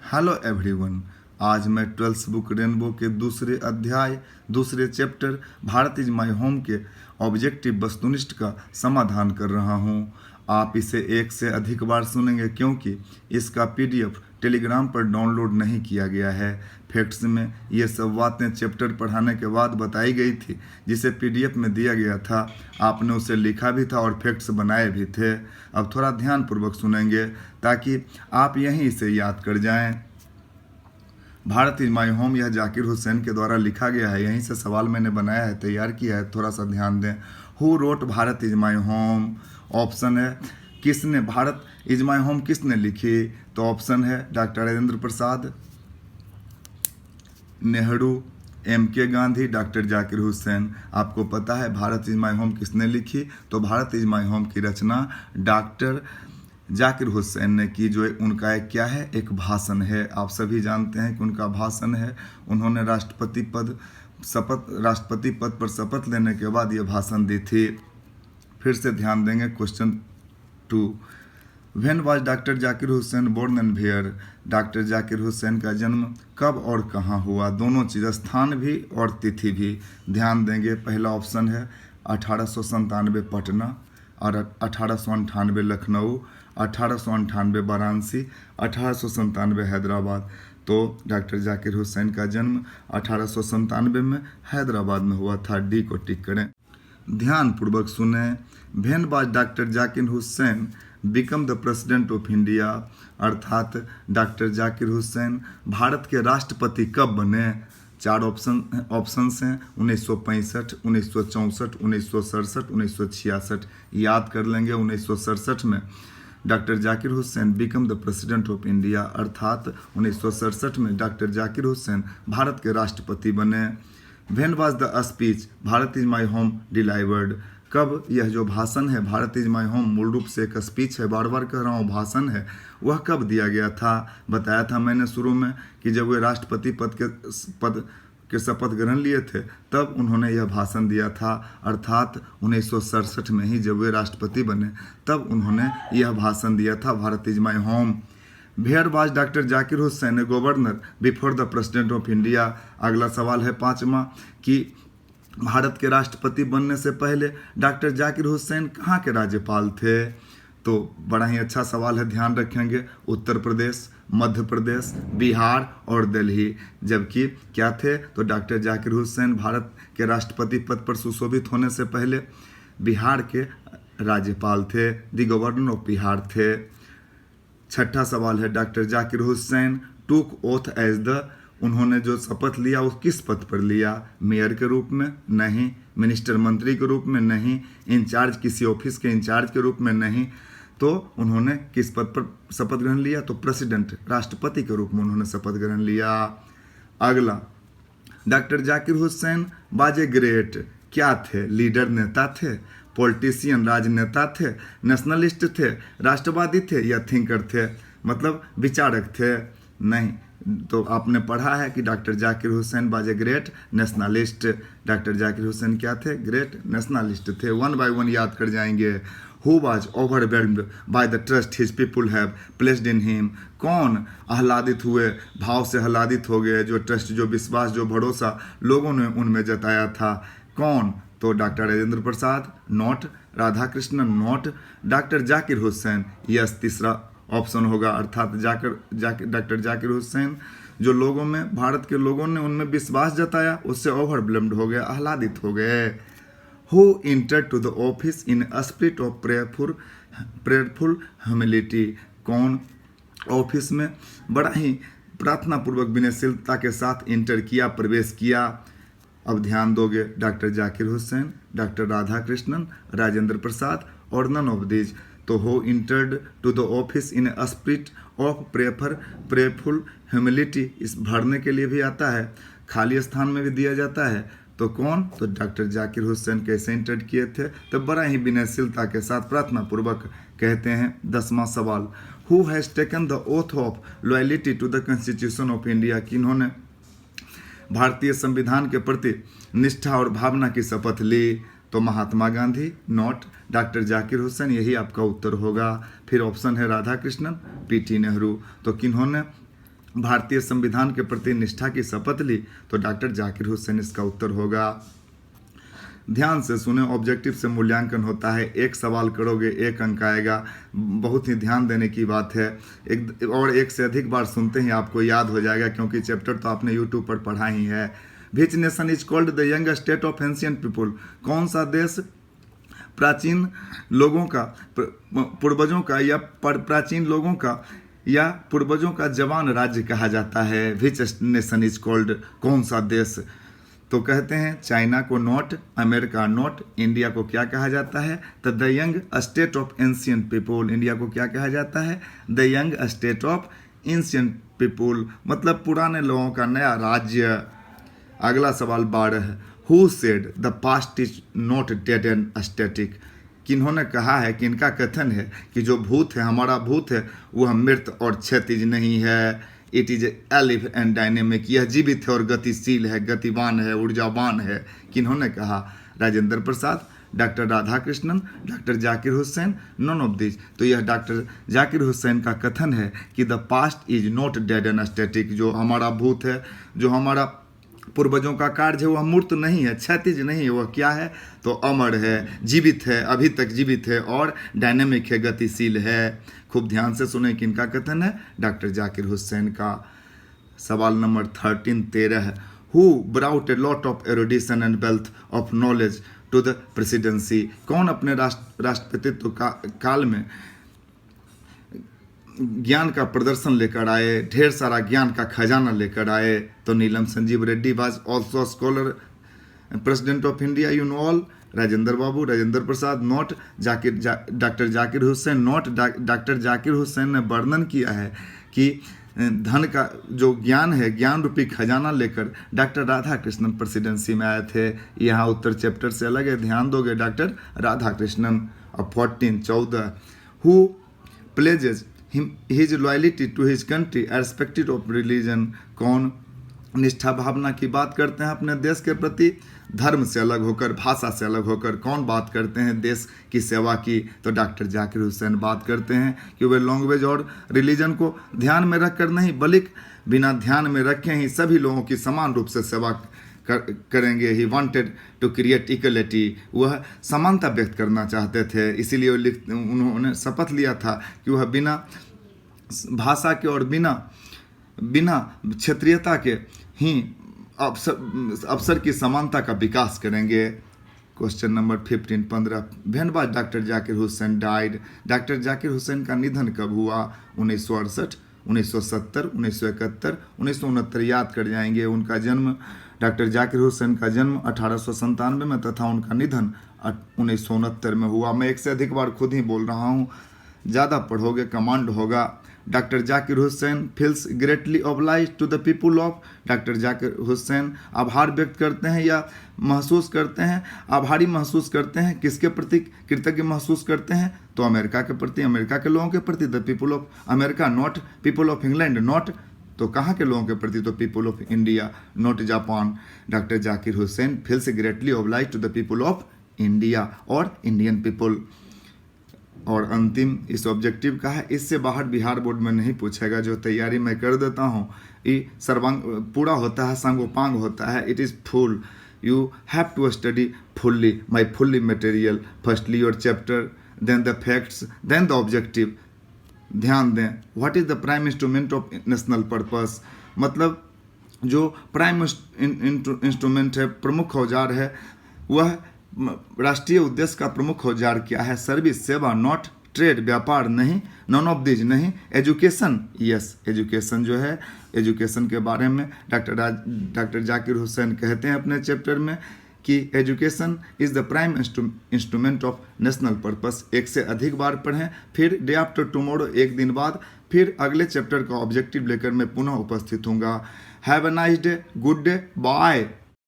Hello everyone. आज मैं 12th book rainbow के दूसरे अध्याय दूसरे chapter Bharat is my home के ऑब्जेक्टिव वस्तुनिष्ठ का समाधान कर रहा हूँ। आप इसे एक से अधिक बार सुनेंगे क्योंकि इसका पीडीएफ टेलीग्राम पर डाउनलोड नहीं किया गया है। फैक्ट्स में ये सब बातें चैप्टर पढ़ाने के बाद बताई गई थी जिसे पीडीएफ में दिया गया था। आपने उसे लिखा भी था और फैक्ट्स बनाए भी थे। अब थोड़ा ध्यानपूर्वक सुनेंगे ताकि आप यहीं से याद कर जाएं। भारत इज माई होम यह जाकिर हुसैन के द्वारा लिखा गया है। यहीं से सवाल मैंने बनाया है, तैयार किया है, थोड़ा सा ध्यान दें। Who wrote Bharat is my home? Option है किसने भारत इज माई होम किसने लिखी? तो ऑप्शन है doctor Rajendra Prasad, Nehru, MK. Gandhi, doctor Zakir Hussain. आपको पता है भारत इज माई होम किसने लिखी? तो भारत इज माई होम की रचना डॉक्टर जाकिर हुसैन ने की, जो उनका एक क्या है, एक भाषण है। आप सभी जानते हैं कि उनका भाषण है। उन्होंने राष्ट्रपति पद पर शपथ लेने के बाद ये भाषण दी थी। फिर से ध्यान देंगे। Question 2, when was doctor Zakir Hussain born and where? Doctor Zakir Hussain का जन्म कब और कहाँ हुआ? दोनों चीज़, स्थान भी और तिथि भी। ध्यान देंगे। पहला ऑप्शन है 1897 पटना और 1898 लखनऊ, 1898 वाराणसी, 1897 हैदराबाद। तो डॉक्टर जाकिर हुसैन का जन्म 1897 में हैदराबाद में हुआ था। डी को टिक करें। ध्यानपूर्वक सुने। When was doctor Zakir Hussain become the president of India? अर्थात डॉक्टर जाकिर हुसैन भारत के राष्ट्रपति कब बने? 4 ऑप्शंस हैं 1965, 1964, 1967, 1966। याद कर लेंगे। 1967 में doctor Zakir Hussain become the president of India, अर्थात 1967 में डॉक्टर जाकिर हुसैन भारत के राष्ट्रपति बने। When was the speech Bharat is my home delivered? कब यह जो भाषण है भारत इज माई होम मूल रूप से एक स्पीच है, बार बार कह रहा हूँ भाषण है, वह कब दिया गया था? बताया था मैंने शुरू में कि जब वे राष्ट्रपति पद के शपथ ग्रहण लिए थे तब उन्होंने यह भाषण दिया था। अर्थात 1967 में ही जब वे राष्ट्रपति बने तब उन्होंने यह भाषण दिया था, Bharat is my home. Where was doctor Zakir Hussain a governor before the president of India? अगला सवाल है 5वां कि भारत के राष्ट्रपति बनने से पहले डॉक्टर जाकिर हुसैन कहाँ के राज्यपाल थे? तो बड़ा ही अच्छा सवाल है, ध्यान रखेंगे। उत्तर प्रदेश, मध्य प्रदेश, बिहार और दिल्ली। जबकि क्या थे? तो डॉक्टर जाकिर हुसैन भारत के राष्ट्रपति पद पर सुशोभित होने से पहले बिहार के राज्यपाल थे, दी गवर्नर ऑफ बिहार थे। 6ठा सवाल है डॉक्टर जाकिर हुसैन टूक ओथ एज द? उन्होंने जो शपथ लिया वो किस पद पर लिया? मेयर के रूप में? नहीं। मिनिस्टर, मंत्री के रूप में? नहीं। इंचार्ज, किसी ऑफिस के इंचार्ज के रूप में? नहीं। तो उन्होंने किस पद पर शपथ ग्रहण लिया? तो प्रेसिडेंट, राष्ट्रपति के रूप में उन्होंने शपथ ग्रहण लिया। अगला, doctor Zakir Hussain was a great क्या थे? लीडर, नेता थे, पॉलिटिशियन, राजनेता थे, नेशनलिस्ट थे, राष्ट्रवादी थे या थिंकर थे, मतलब विचारक थे? नहीं। तो आपने पढ़ा है कि doctor Zakir Hussain was a great nationalist. Doctor Zakir Hussain क्या थे? ग्रेट नेशनलिस्ट थे। 1 by 1 याद कर जाएंगे। Who was overwhelmed by the trust his people have placed in him? कौन आह्लादित हुए, भाव से आह्लादित हो गए, जो ट्रस्ट, जो विश्वास, जो भरोसा लोगों ने उनमें जताया था? कौन? तो doctor Rajendra Prasad, not Radha Krishnan, not doctor Zakir Hussain. Yes, तीसरा ऑप्शन होगा। अर्थात डॉक्टर जाकिर हुसैन जो लोगों में, भारत के लोगों ने उनमें विश्वास जताया, उससे ओवरवेल्म्ड हो गए, आह्लादित हो गए। Who entered to the office in a spirit of prayerful humility? कौन ऑफिस में बड़ा ही प्रार्थना पूर्वक विनयशीलता के साथ इंटर किया, प्रवेश किया? अब ध्यान दोगे। डॉक्टर जाकिर हुसैन, डॉक्टर राधा कृष्णन, राजेंद्र प्रसाद और नन ऑफ दीज। तो who entered to the office in a spirit of prayerful humility, इस भरने के लिए भी आता है, खाली स्थान में भी दिया जाता है। तो कौन? तो डॉक्टर जाकिर हुसैन कैसे इंटर किए थे? तो बड़ा ही विनयशीलता के साथ प्रार्थना पूर्वक कहते हैं। 10वां सवाल, who has taken the oath of loyalty to the constitution of India? किन्होंने भारतीय संविधान के प्रति निष्ठा और भावना की शपथ ली? तो महात्मा गांधी, नॉट डॉक्टर जाकिर हुसैन, यही आपका उत्तर होगा। फिर ऑप्शन है राधा कृष्णन, पीटी नेहरू। तो किन्होंने भारतीय संविधान के प्रति निष्ठा की शपथ ली, तो डॉक्टर जाकिर हुसैन इसका उत्तर होगा। ध्यान से सुने, ऑब्जेक्टिव से मूल्यांकन होता है, एक सवाल करोगे 1 अंक आएगा, बहुत ही ध्यान देने की बात है। एक से अधिक बार सुनते ही आपको याद हो जाएगा, क्योंकि चैप्टर तो आपने यूट्यूब पर पढ़ा ही है। Which nation is called the young state of ancient people? कौन सा देश प्राचीन लोगों का, पूर्वजों का या प्राचीन लोगों का या पूर्वजों का जवान राज्य कहा जाता है? विच नेशन इज कॉल्ड, कौन सा देश? तो कहते हैं चाइना को नॉट, अमेरिका नॉट, इंडिया को क्या कहा जाता है? The young state of ancient people. India को क्या कहा जाता है? The young state of ancient people, मतलब पुराने लोगों का नया राज्य। अगला सवाल 12 है। Who said the past is not dead and static? किन्होंने कहा है, किनका कथन है कि जो भूत है, हमारा भूत है, वह मृत और क्षैतिज नहीं है। It is alive and dynamic, यह जीवित है और गतिशील है, गतिवान है, ऊर्जावान है। किन्होंने कहा? Rajendra Prasad, doctor Radhakrishnan, doctor Zakir Hussain, none of this. तो यह डॉक्टर जाकिर हुसैन का कथन है कि the past is not dead and static. जो हमारा भूत है, जो हमारा पूर्वजों का कार्य है, वह मूर्त नहीं है, क्षैतिज नहीं है, वह क्या है? तो अमर है, जीवित है, अभी तक जीवित है और डायनेमिक है, गतिशील है। खूब ध्यान से सुने, किनका कथन है? डॉक्टर जाकिर हुसैन का। सवाल नंबर 13 है। Who brought a lot of erudition and wealth of knowledge to the presidency? कौन अपने राष्ट्रपतित्व काल में ज्ञान का प्रदर्शन लेकर आए, ढेर सारा ज्ञान का खजाना लेकर आए? तो Neelam Sanjiva Reddy was also scholar president of India, you know all. Rajendra Babu, Rajendra Prasad not, doctor Zakir Hussain not. Doctor Zakir Hussain ने वर्णन किया है कि धन का जो ज्ञान है, ज्ञान रूपी खजाना लेकर डॉक्टर राधाकृष्णन प्रेसिडेंसी में आए थे। यहाँ उत्तर चैप्टर से अलग है, ध्यान दोगे। डॉक्टर राधाकृष्णन। अब 14 who pledges his loyalty to his country expected of religion? कौन निष्ठा भावना की बात करते हैं अपने देश के प्रति, धर्म से अलग होकर, भाषा से अलग होकर? कौन बात करते हैं देश की सेवा की? तो डॉक्टर जाकिर हुसैन बात करते हैं कि वे लैंग्वेज और रिलीजन को ध्यान में रखकर नहीं, बल्कि बिना ध्यान में रखे ही सभी लोगों की समान रूप से सेवा करेंगे। He wanted to create equality, वह समानता व्यक्त करना चाहते थे, इसीलिए उन्होंने शपथ लिया था कि वह बिना भाषा के और बिना क्षेत्रीयता के ही अवसर की समानता का विकास करेंगे। Question number 15 when was doctor Zakir Hussain died? Doctor Zakir Hussain का निधन कब हुआ? 1968, 1970, 1971, 1969 याद कर जाएंगे। उनका जन्म, डॉक्टर जाकिर हुसैन का जन्म 1897 में तथा उनका निधन 1969 में हुआ। मैं एक से अधिक बार खुद ही बोल रहा हूँ, ज़्यादा पढ़ोगे कमांड होगा। Doctor Zakir Hussain feels greatly oblige to the people of. Doctor Zakir Hussain आभार व्यक्त करते हैं या महसूस करते हैं, आभारी महसूस करते हैं, किसके प्रति कृतज्ञ महसूस करते हैं? तो अमेरिका के प्रति, अमेरिका के लोगों के प्रति। The people of America not people of England not, तो कहाँ के लोगों के प्रति? तो people of India not Japan. Doctor Zakir Hussain feels greatly oblige to the people of India और इंडियन पीपुल। और अंतिम इस ऑब्जेक्टिव का है, इससे बाहर बिहार बोर्ड में नहीं पूछेगा, जो तैयारी मैं कर देता हूँ ये सर्वांग पूरा होता है, संगोपांग होता है। It is full, you have to study fully my fully material, firstly your chapter, then the facts, then the objective. ध्यान दें, what is the prime instrument of national purpose? मतलब जो प्राइम इंस्ट्रूमेंट है, प्रमुख औजार है, वह राष्ट्रीय उद्देश्य का प्रमुख औजार क्या है? सर्विस, सेवा, नॉट ट्रेड, व्यापार नहीं, नॉन ऑफ दिस नहीं, एजुकेशन, यस एजुकेशन जो है, एजुकेशन के बारे में डॉक्टर जाकिर हुसैन कहते हैं अपने चैप्टर में कि education is the prime instrument of national purpose. एक से अधिक बार पढ़ें, फिर डे आफ्टर टुमारो, एक दिन बाद फिर अगले चैप्टर का ऑब्जेक्टिव लेकर मैं पुनः उपस्थित हूँगा। Have a nice day, good day, bye.